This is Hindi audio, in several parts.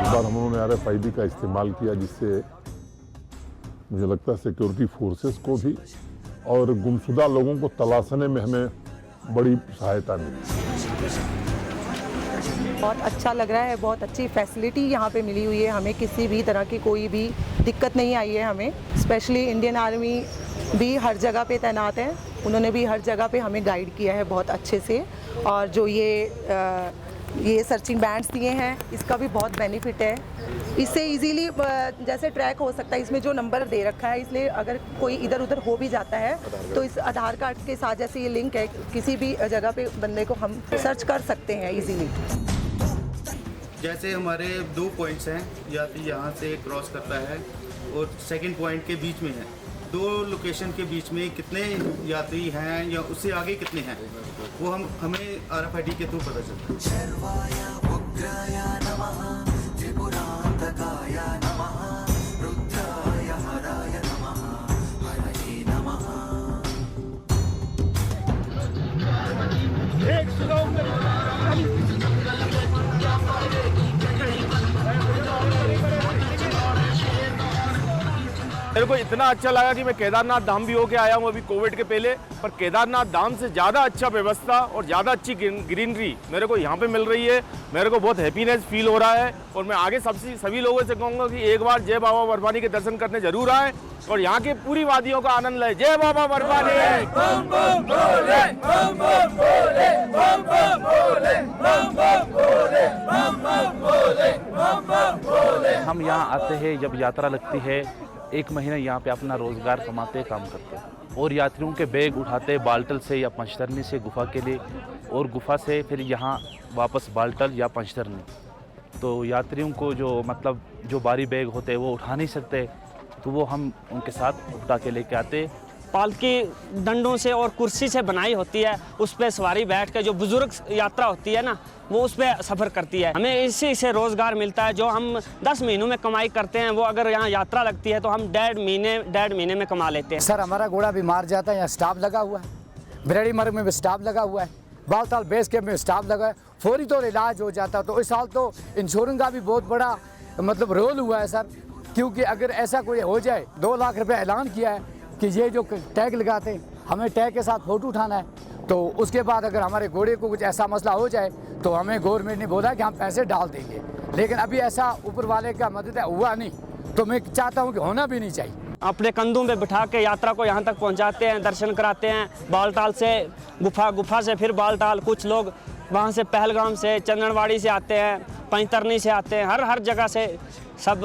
बार हम लोगों ने RFID का इस्तेमाल किया, जिससे मुझे लगता है सिक्योरिटी फोर्सेस को भी और गुमशुदा लोगों को तलाशने में हमें बड़ी सहायता मिली। बहुत अच्छा लग रहा है, बहुत अच्छी फैसिलिटी यहाँ पे मिली हुई है हमें, किसी भी तरह की कोई भी दिक्कत नहीं आई है हमें। स्पेशली इंडियन आर्मी भी हर जगह पे तैनात है, उन्होंने भी हर जगह पे हमें गाइड किया है बहुत अच्छे से। और जो ये सर्चिंग बैंड्स दिए हैं, इसका भी बहुत बेनिफिट है। इससे इजीली जैसे ट्रैक हो सकता है, इसमें जो नंबर दे रखा है, इसलिए अगर कोई इधर उधर हो भी जाता है तो इस आधार कार्ड के साथ जैसे ये लिंक है, किसी भी जगह पे बंदे को हम सर्च कर सकते हैं इजीली। जैसे हमारे 2 पॉइंट्स हैं, यात्री यहाँ से क्रॉस करता है और सेकंड पॉइंट के बीच में है। 2 लोकेशन के बीच में कितने यात्री हैं या उससे आगे कितने हैं, वो हमें RFID के थ्रू पता चलता है। मेरे को इतना अच्छा लगा कि मैं केदारनाथ धाम भी होके आया हूँ अभी कोविड के पहले, पर केदारनाथ धाम से ज़्यादा अच्छा व्यवस्था और ज़्यादा अच्छी ग्रीनरी मेरे को यहाँ पे मिल रही है। मेरे को बहुत हैप्पीनेस फील हो रहा है और मैं आगे सभी लोगों से कहूँगा कि एक बार जय बाबा बर्फानी के दर्शन करने जरूर आए और यहाँ के पूरी वादियों का आनंद लें। जय बाबा बर्फानी। हम यहाँ आते हैं, जब यात्रा लगती है 1 महीना यहाँ पे अपना रोजगार कमाते काम करते हैं और यात्रियों के बैग उठाते बाल्टल से या पंचतरनी से गुफा के लिए, और गुफा से फिर यहाँ वापस बाल्टल या पंचतरनी। तो यात्रियों को जो भारी बैग होते हैं वो उठा नहीं सकते, तो वो हम उनके साथ उठा के लेके आते। पालकी डंडों से और कुर्सी से बनाई होती है, उस पर सवारी बैठ के जो बुजुर्ग यात्रा होती है ना, वो उस पर सफ़र करती है। हमें इसी से रोज़गार मिलता है। जो हम 10 महीनों में कमाई करते हैं, वो अगर यहाँ यात्रा लगती है तो हम 1.5 महीने में कमा लेते हैं। सर हमारा घोड़ा बीमार जाता है, यहाँ स्टाफ लगा हुआ है, बिरड़ी मर्ग में भी स्टाफ लगा हुआ है, बालताल बेस कैंप में स्टाफ लगा है, फौरी तौर इलाज हो जाता है। तो इस साल तो इंश्योरेंस का भी बहुत बड़ा रोल हुआ है सर, क्योंकि अगर ऐसा कोई हो जाए, 2 लाख रुपये ऐलान किया है कि ये जो टैग लगाते हैं, हमें टैग के साथ फ़ोटो उठाना है, तो उसके बाद अगर हमारे घोड़े को कुछ ऐसा मसला हो जाए तो हमें गवर्नमेंट ने बोला कि हम पैसे डाल देंगे। लेकिन अभी ऐसा ऊपर वाले का मदद हुआ नहीं, तो मैं चाहता हूँ कि होना भी नहीं चाहिए। अपने कंधों पे बिठा के यात्रा को यहाँ तक पहुँचाते हैं, दर्शन कराते हैं। बालटाल से गुफा से फिर बालटाल, कुछ लोग वहाँ से पहलगाम से, चंदनवाड़ी से आते हैं, पंचतरनी से आते हैं, हर जगह से सब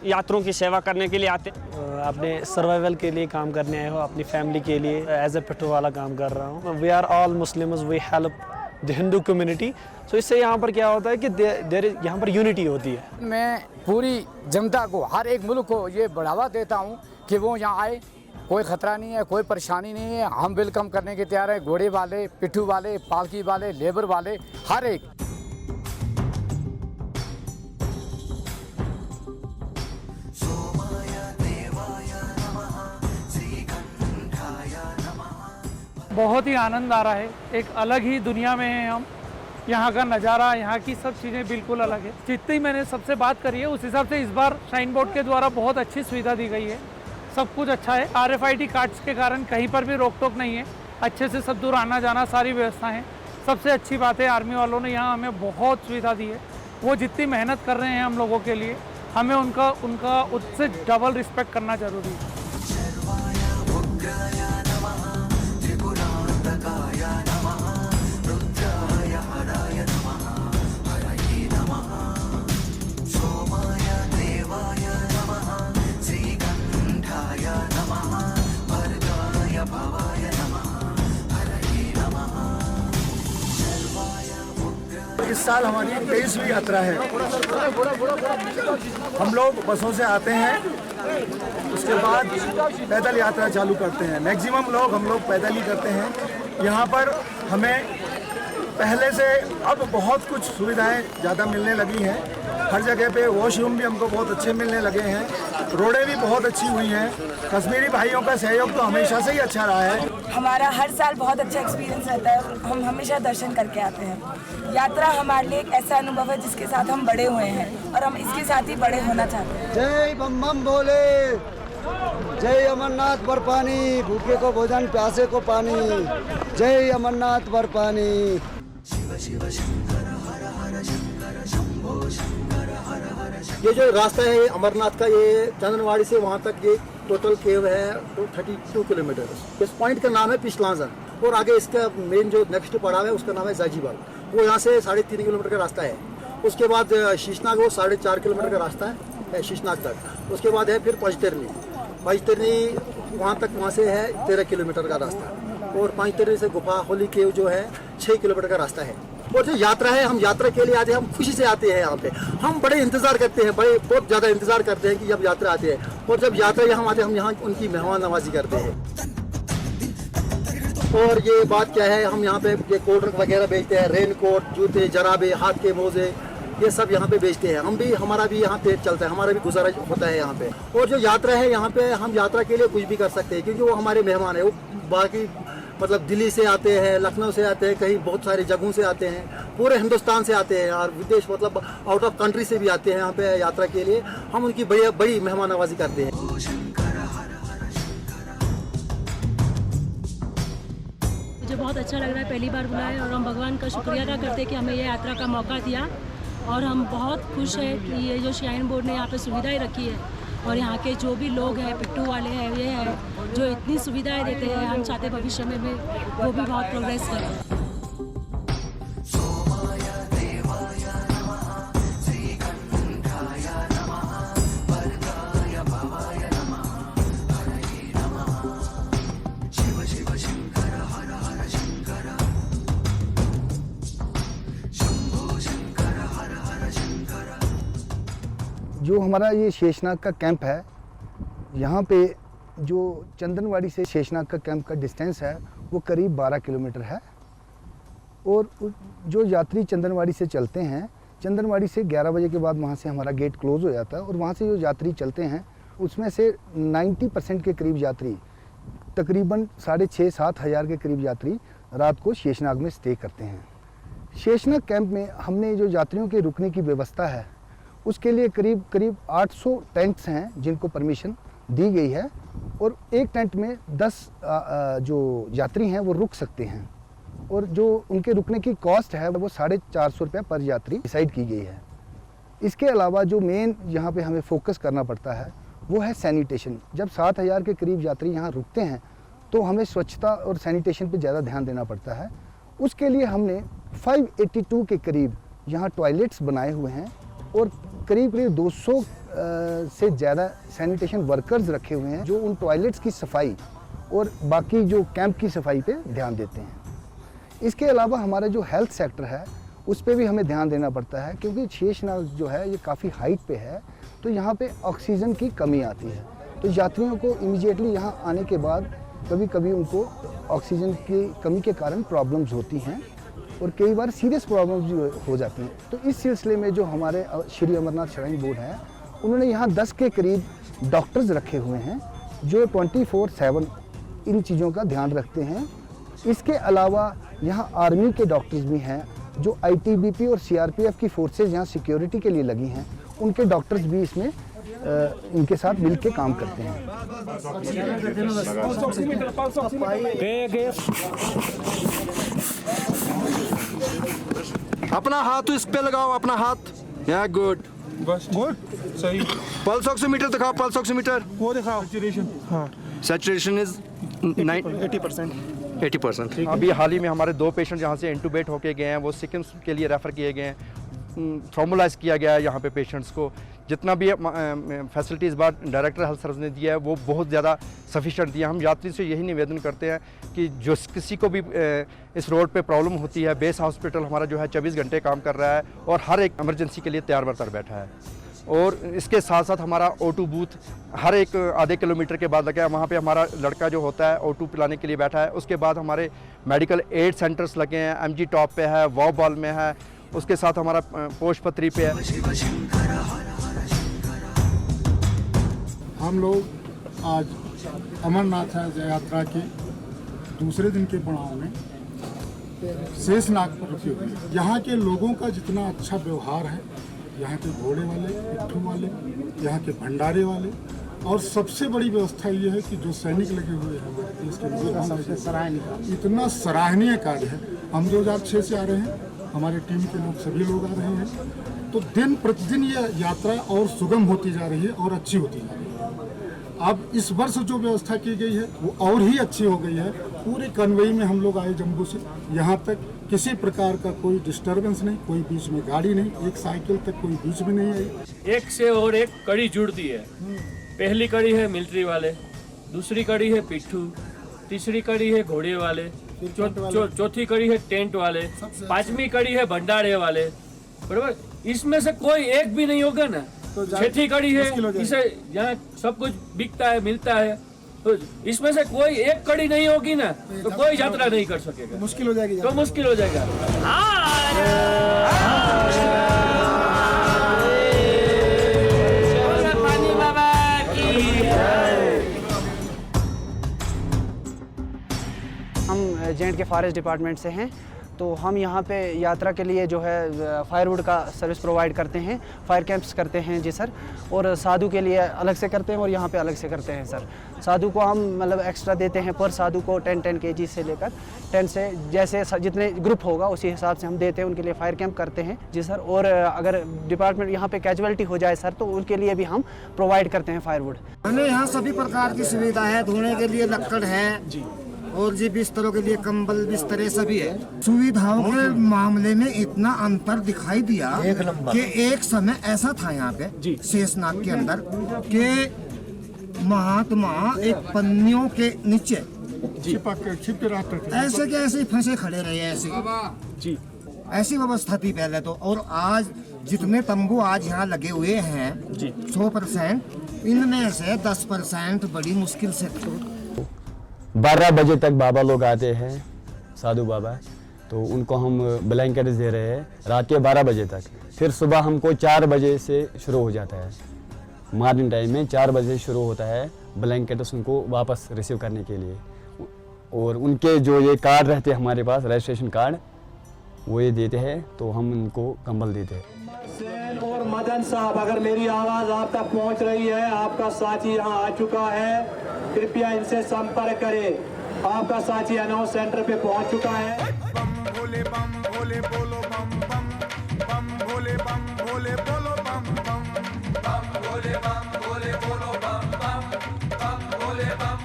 यात्रियों की सेवा करने के लिए आते हैं। अपने सर्वाइवल के लिए काम करने आए हो, अपनी फैमिली के लिए एज ए पेट्रोल वाला काम कर रहा हूँ। We are all Muslims, we help the Hindu community. So इससे यहाँ पर क्या होता है कि यहाँ पर यूनिटी होती है। मैं पूरी जनता को, हर एक मुल्क को ये बढ़ावा देता हूँ कि वो यहाँ आए, कोई ख़तरा नहीं है, कोई परेशानी नहीं है। हम वेलकम करने के तैयार हैं, घोड़े वाले, पिट्ठू वाले, पालकी वाले, लेबर वाले, हर एक। बहुत ही आनंद आ रहा है, एक अलग ही दुनिया में हैं हम। यहाँ का नज़ारा, यहाँ की सब चीज़ें बिल्कुल अलग है। जितनी मैंने सबसे बात करी है उस हिसाब से इस बार शाइन बोर्ड के द्वारा बहुत अच्छी सुविधा दी गई है, सब कुछ अच्छा है। RFID कार्ड्स के कारण कहीं पर भी रोक टोक नहीं है, अच्छे से सब दूर आना जाना सारी व्यवस्था है। सबसे अच्छी बात है आर्मी वालों ने यहाँ हमें बहुत सुविधा दी है। वो जितनी मेहनत कर रहे हैं हम लोगों के लिए, हमें उनका उससे डबल रिस्पेक्ट करना जरूरी है। इस साल हमारी 23वीं यात्रा है। हम लोग बसों से आते हैं, उसके बाद पैदल यात्रा चालू करते हैं। मैक्सिमम हम लोग पैदल ही करते हैं। यहाँ पर हमें पहले से अब बहुत कुछ सुविधाएं ज़्यादा मिलने लगी हैं। हर जगह पे वॉशरूम भी हमको बहुत अच्छे मिलने लगे हैं, रोडें भी बहुत अच्छी हुई हैं। कश्मीरी भाइयों का सहयोग तो हमेशा से ही अच्छा रहा है। हमारा हर साल बहुत अच्छा एक्सपीरियंस रहता है, हम हमेशा दर्शन करके आते हैं। यात्रा हमारे लिए एक ऐसा अनुभव है जिसके साथ हम बड़े हुए हैं और हम इसके साथ ही बड़े होना चाहते हैं। जय बम बम भोले, जय अमरनाथ बर्फानी, भूखे को भोजन प्यासे को पानी, जय अमरनाथ बर्फानी। ये जो रास्ता है अमरनाथ का, ये चंदनवाड़ी से वहाँ तक ये टोटल केव है 32 किलोमीटर। इस पॉइंट का नाम है पिछलांजा और आगे इसका मेन जो नेक्स्ट पड़ाव है उसका नाम है जाजीबाग। वो यहाँ से 3.5 किलोमीटर का रास्ता है। उसके बाद शीशनाग वो 4.5 किलोमीटर का रास्ता है शीशनाग तक। उसके बाद है फिर पंचतरनी वहाँ तक, वहाँ से है 13 किलोमीटर का रास्ता और पंचतरनी से गुफा होली केव जो है 6 किलोमीटर का रास्ता है। और जो यात्रा है, हम यात्रा के लिए आते हैं, हम खुशी से आते हैं यहाँ पे। हम बड़े इंतज़ार करते हैं, बहुत ज़्यादा इंतज़ार करते हैं कि जब यात्रा आती है और जब यात्रा यहाँ आते हैं हम यहाँ उनकी मेहमान नवाजी करते हैं। और ये बात क्या है, हम यहाँ पे ये कोट वगैरह बेचते हैं, रेन कोट, जूते, जराबे, हाथ के मोजे, ये सब यहाँ पे बेचते हैं। हम भी, हमारा भी यहाँ पेट चलता है, हमारा भी गुजारा होता है यहाँ पे। और जो यात्रा है यहाँ पे, हम यात्रा के लिए कुछ भी कर सकते हैं क्योंकि वो हमारे मेहमान है। वो बाकी मतलब दिल्ली से आते हैं, लखनऊ से आते हैं, कहीं बहुत सारी जगहों से आते हैं, पूरे हिंदुस्तान से आते हैं और विदेश मतलब आउट ऑफ कंट्री से भी आते हैं यहाँ पे यात्रा के लिए। हम उनकी बड़ी मेहमान नवाजी करते हैं। मुझे बहुत अच्छा लग रहा है, पहली बार बुलाया और हम भगवान का शुक्रिया अदा करते हैं कि हमें ये यात्रा का मौका दिया और हम बहुत खुश हैं कि ये जो श्राइन बोर्ड ने यहाँ पे सुविधाएं रखी है और यहाँ के जो भी लोग हैं, पिट्टू वाले हैं, ये हैं जो इतनी सुविधाएं देते हैं, हम चाहते भविष्य में वो भी बहुत प्रोग्रेस करें। जो हमारा ये शेषनाग का कैंप है, यहाँ पे जो चंदनवाड़ी से शेषनाग का कैंप का डिस्टेंस है वो करीब 12 किलोमीटर है। और जो यात्री चंदनवाड़ी से चलते हैं, चंदनवाड़ी से 11 बजे के बाद वहाँ से हमारा गेट क्लोज़ हो जाता है और वहाँ से जो यात्री चलते हैं उसमें से 90% के करीब यात्री, तकरीबन 6,500-7 हज़ार के करीब यात्री रात को शेषनाग में स्टे करते हैं। शेषनाग कैंप में हमने जो यात्रियों के रुकने की व्यवस्था है उसके लिए करीब 800 टेंट्स हैं जिनको परमिशन दी गई है और एक टेंट में 10 जो यात्री हैं वो रुक सकते हैं और जो उनके रुकने की कॉस्ट है वो 450 रुपये पर यात्री डिसाइड की गई है। इसके अलावा जो मेन यहाँ पे हमें फोकस करना पड़ता है वो है सैनिटेशन। जब 7,000 के करीब यात्री यहाँ रुकते हैं तो हमें स्वच्छता और सैनिटेशन पे ज़्यादा ध्यान देना पड़ता है। उसके लिए हमने 582 के करीब यहाँ टॉयलेट्स बनाए हुए हैं और करीब 200 से ज़्यादा सैनिटेशन वर्कर्स रखे हुए हैं जो उन टॉयलेट्स की सफाई और बाकी जो कैंप की सफाई पे ध्यान देते हैं। इसके अलावा हमारा जो हेल्थ सेक्टर है उस पर भी हमें ध्यान देना पड़ता है क्योंकि शेषनाग जो है ये काफ़ी हाइट पे है तो यहाँ पे ऑक्सीजन की कमी आती है। तो यात्रियों को इमीडिएटली यहाँ आने के बाद कभी कभी उनको ऑक्सीजन की कमी के कारण प्रॉब्लम्स होती हैं और कई बार सीरियस प्रॉब्लम्स भी हो जाती हैं। तो इस सिलसिले में जो हमारे श्री अमरनाथ श्राइन बोर्ड है उन्होंने यहाँ 10 के करीब डॉक्टर्स रखे हुए हैं जो 24/7 इन चीज़ों का ध्यान रखते हैं। इसके अलावा यहाँ आर्मी के डॉक्टर्स भी हैं जो ITBP और CRPF की फोर्सेस यहाँ सिक्योरिटी के लिए लगी हैं, उनके डॉक्टर्स भी इसमें इनके साथ मिल के काम करते हैं। अपना हाथ इस पे लगाओ, अपना हाथ यहाँ। गुड गुड सही। पल्स ऑक्सीमीटर दिखाओ, पल्स ऑक्सीमीटर वो दिखाओ। सैचुरेशन, हाँ सैचुरेशन इज 80%। अभी हाल ही में हमारे 2 पेशेंट यहाँ से इंटूबेट होके गए हैं, वो सिक्किम के लिए रेफ़र किए गए हैं। थ्रोम्बोलाइज किया गया है यहाँ पे पेशेंट्स को। जितना भी फैसिलिटी इस बार डायरेक्टर हेल्थ सर्विस ने दिया है वो बहुत ज़्यादा सफिशेंट दिया। हम यात्री से यही निवेदन करते हैं कि जो किसी को भी इस रोड पे प्रॉब्लम होती है, बेस हॉस्पिटल हमारा जो है 24 घंटे काम कर रहा है और हर एक इमरजेंसी के लिए तैयार बर बैठा है। और इसके साथ साथ हमारा O2 बूथ हर एक आधे किलोमीटर के बाद लगा है। वहाँ पे हमारा लड़का जो होता है O2 पिलाने के लिए बैठा है। उसके बाद हमारे मेडिकल एड सेंटर्स लगे हैं, MG टॉप पे है, वाव बॉल में है, उसके साथ हमारा पोस्ट पत्री पे है। हम लोग आज अमरनाथ यात्रा के दूसरे दिन के पड़ाव में शेषनाग पर रुके हुए हैं। यहाँ के लोगों का जितना अच्छा व्यवहार है, यहाँ के घोड़े वाले, पिट्ठू वाले, यहाँ के भंडारे वाले, और सबसे बड़ी व्यवस्था ये है कि जो सैनिक लगे हुए हैं हमारे देश के, सराहनीय, इतना सराहनीय कार्य है। हम 2006 से आ रहे हैं, हमारे टीम के लोग सभी लोग आ रहे हैं, तो दिन प्रतिदिन ये यात्रा और सुगम होती जा रही है और अच्छी होती जा रही है। अब इस वर्ष जो व्यवस्था की गई है वो और ही अच्छी हो गई है। पूरे कन्वई में हम लोग आए जम्मू से, यहाँ तक किसी प्रकार का कोई डिस्टरबेंस नहीं, कोई बीच में गाड़ी नहीं, एक साइकिल तक कोई बीच में नहीं आई। एक से और एक कड़ी जुड़ती है। पहली कड़ी है मिलिट्री वाले, दूसरी कड़ी है पिट्ठू, तीसरी कड़ी है घोड़े वाले, चौथी कड़ी है टेंट वाले, पांचवी कड़ी है भंडारे वाले, बराबर। इसमें से कोई एक भी नहीं होगा ना, छठी कड़ी है, इसे यहाँ सब कुछ बिकता है, मिलता है, तो इसमें से कोई एक कड़ी नहीं होगी ना तो कोई यात्रा नहीं कर सकेगा, मुश्किल हो जाएगी, तो मुश्किल हो जाएगा। हम जेएंड के फॉरेस्ट डिपार्टमेंट से हैं, तो हम यहाँ पे यात्रा के लिए जो है फायरवुड का सर्विस प्रोवाइड करते हैं, फायर कैंप्स करते हैं जी सर, और साधु के लिए अलग से करते हैं और यहाँ पे अलग से करते हैं सर। साधु को हम मतलब एक्स्ट्रा देते हैं, पर साधु को 10 kg से लेकर 10 से जैसे जितने ग्रुप होगा उसी हिसाब से हम देते हैं, उनके लिए फायर कैंप करते हैं जी सर। और अगर डिपार्टमेंट यहाँ पे कैजुअलिटी हो जाए सर तो उनके लिए भी हम प्रोवाइड करते हैं फायरवुड। हमें यहाँ सभी प्रकार की सुविधा है, धोने के लिए लक्कड़ है जी, और जी बिस्तरों के लिए कंबल बिस्तरे सभी है। सुविधाओं के मामले में इतना अंतर दिखाई दिया कि एक समय ऐसा था यहाँ पे शेषनाग के अंदर कि महात्मा एक पन्नियों के नीचे छिपके रहते थे, ऐसे के ऐसे फंसे खड़े रहे, ऐसे जी, ऐसी व्यवस्था थी पहले तो। और आज जितने तंबू आज यहाँ लगे हुए हैं 100%, इनमें से 10% बड़ी मुश्किल से 12 बजे तक बाबा लोग आते हैं, साधु बाबा, तो उनको हम ब्लैंकेट दे रहे हैं रात के 12 बजे तक। फिर सुबह हमको 4 बजे से शुरू हो जाता है, मॉर्निंग टाइम में 4 बजे शुरू होता है ब्लैंकेट्स उनको वापस रिसीव करने के लिए। और उनके जो ये कार्ड रहते हैं हमारे पास, रजिस्ट्रेशन कार्ड, वो ये देते हैं, तो हम उनको कंबल देते हैं। सेन और मदन साहब, अगर मेरी आवाज़ आप तक पहुंच रही है, आपका साथी यहाँ आ चुका है, कृपया इनसे संपर्क करें। आपका साथी अनाउंस सेंटर पे पहुंच चुका है। बम भोले बोलो बम बम, बम भोले बोलो बम बम, बम भोले बोलो बम बम, बम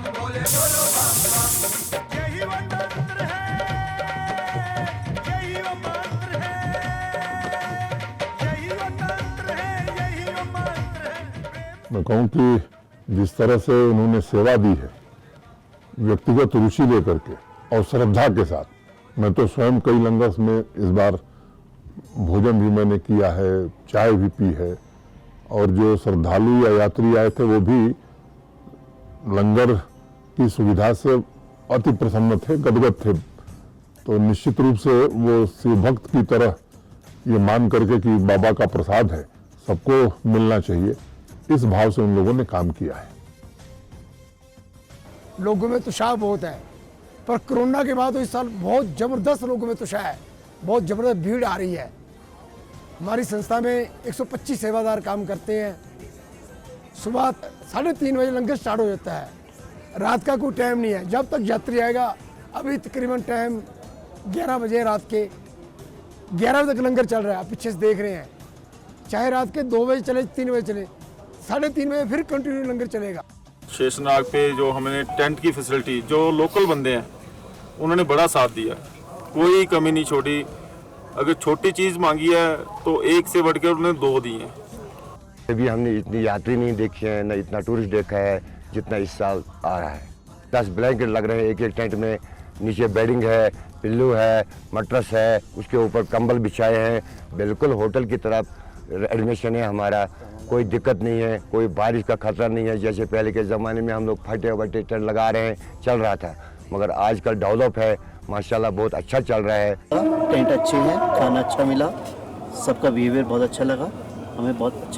भोले बोलो बम बम। यही वो मंत्र है, यही वो मंत्र है, यही वो तंत्र है, यही वो मंत्र है। मैं कहूँ कि जिस तरह से उन्होंने सेवा दी है, व्यक्तिगत रुचि लेकर के और श्रद्धा के साथ, मैं तो स्वयं कई लंगर्स में इस बार भोजन भी मैंने किया है, चाय भी पी है, और जो श्रद्धालु या यात्री आए थे वो भी लंगर की सुविधा से अति प्रसन्न थे, गदगद थे। तो निश्चित रूप से वो शिव भक्त की तरह ये मान करके कि बाबा का प्रसाद है, सबको मिलना चाहिए, इस भाव से उन लोगों ने काम किया है। लोगों में उत्साह बहुत है, पर कोरोना के बाद तो इस साल बहुत ज़बरदस्त लोगों में उत्साह है, बहुत ज़बरदस्त भीड़ आ रही है। हमारी संस्था में 125 सेवादार काम करते हैं। सुबह 3:30 बजे लंगर स्टार्ट हो जाता है, रात का कोई टाइम नहीं है, जब तक यात्री आएगा। अभी तकरीबन टाइम 11 बजे, रात के 11 बजे तक लंगर चल रहा है, आप पीछे से देख रहे हैं। चाहे रात के 2 बजे चले, 3 बजे चले, 3:30 बजे फिर कंटिन्यू लंगर चलेगा। शेषनाग पे जो हमने टेंट की फैसिलिटी, जो लोकल बंदे हैं उन्होंने बड़ा साथ दिया, कोई कमी नहीं छोड़ी। अगर छोटी चीज़ मांगी है तो एक से बढ़ के उन्होंने 2 दी हैं। अभी हमने इतनी यात्री नहीं देखी है, न इतना टूरिस्ट देखा है जितना इस साल आ रहा है। 10 ब्लैंकेट लग रहे हैं एक टेंट में, नीचे बेडिंग है, पिल्लू है, मट्रेस है, उसके ऊपर कंबल बिछाए हैं, बिल्कुल होटल की तरफ एडमिशन है हमारा। कोई दिक्कत नहीं है, कोई बारिश का खतरा नहीं है। जैसे पहले के ज़माने में हम लोग फटे वटे टेंट लगा रहे हैं, चल रहा था, मगर आजकल डेवलप है माशाल्लाह, बहुत अच्छा चल रहा है। टेंट अच्छे हैं, खाना अच्छा मिला, सबका बिहेवियर बहुत अच्छा लगा, हमें बहुत अच्छा